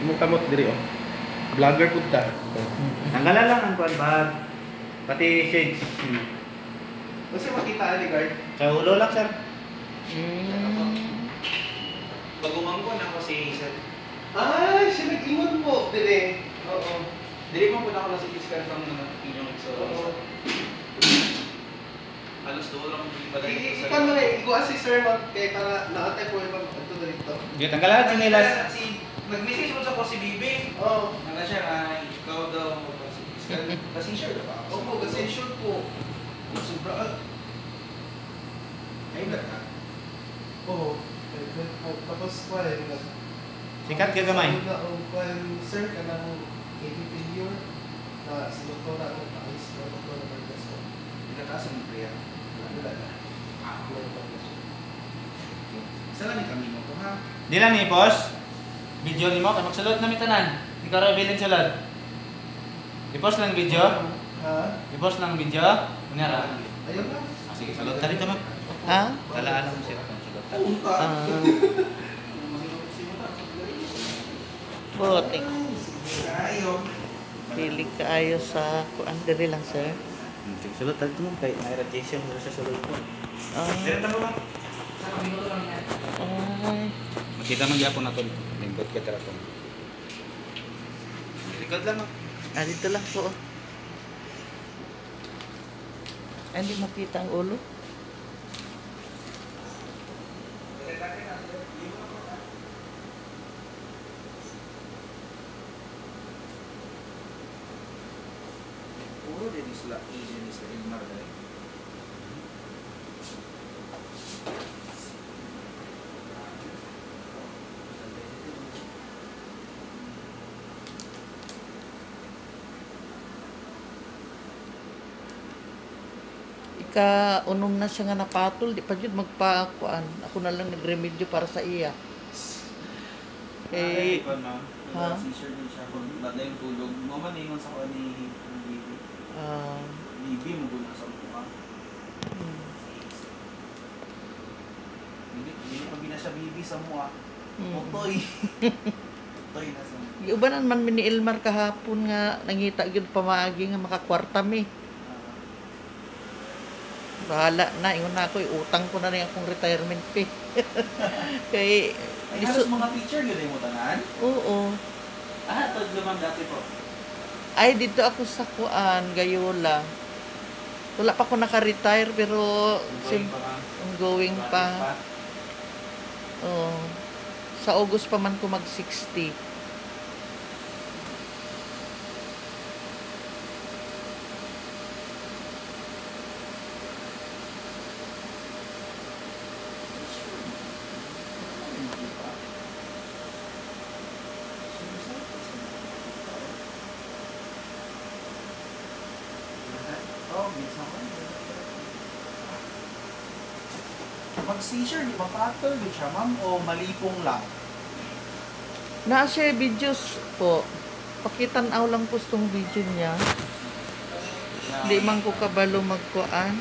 Kamot diri oh. Vlogger pud ta. Tanggalan lang ang kuan bag. Pati shades. Kasi makita ani guard. Sa ulo lang sir. Bagumangko na ako si sir. Ay, siya nag-ingon po dili. Oo. Dili mo po na ako nasa discount ng mga inyong so. Halos doon lang yung balay ko sa. Ikan mo na, iguan si Sir Mag, kaya para nakatay po yung ito dito. Di tanggalan si nilas. Nag-message mo sa ko si Bibi. Oo. Naka siya ay ikaw daw mo pa si discount. Kasi sure ba? Opo, kasi sure po. Sobra. Ay ba ka? Oo. Tapos pa rin. Sikat ka gamay. Sir, ka ng 80 failure na si Dr. na ako nakais ko Dr. na Marcos ko. Nagkataas ang priya. Wala na. Saan ni kami mo to ha? Di lang ni post. Video nimo kay magsulod na mi tanan. Ikaw ra bilin sulod. I-post lang video. Ha? I-post lang video. Kunyara. Ayun na. Sige, salud ta dito ma. Ha? Talaan mo sila kung sulod ta. Punta. Botik. Kayo. Pili kaayo sa kuan diri lang, sir. Sige, sulod ta dito mo kay may radiation mo sa sulod ko. Dire ta mo ba? Sa kami lang yan. Ay. Makita man gyapon naton. Lingkod ka tara to. Likod lang. Ah, dito lang po. Ay, hindi makita ang ulo. Puro din sila Asian is Ilmar dahil. Ika-unom na siya nga napatol, di pa jud magpakuan. Ako na lang nagremedyo para sa iya. Ay, Eh, pa na. ha? Si sure din siya kung bada yung tulog. Mo man ingon sa ko ni Bibi. Bibi mo guna sa mukha. Hindi pa gina siya Bibi sa mukha. Totoy. Totoy na sa mukha. Giubanan man mi ni Elmar kahapon nga nangita gyud pamaagi nga makakwarta mi. Bahala na, ingon na ako, utang ko na rin akong retirement pay. Kay, Ay, halos mga picture yun yung tanan? oo. Ito lumang dati po. Ay, dito ako sa kuan, Gayola. Wala pa ako naka-retire, pero ongoing pa. Oo. Sa August pa man ko mag-60. Pag-seizure, di ba patol din siya, ma'am? O malipong lang? Na siya videos po. Pakitanaw lang po tong video niya. Di man ko kabalo magkuan.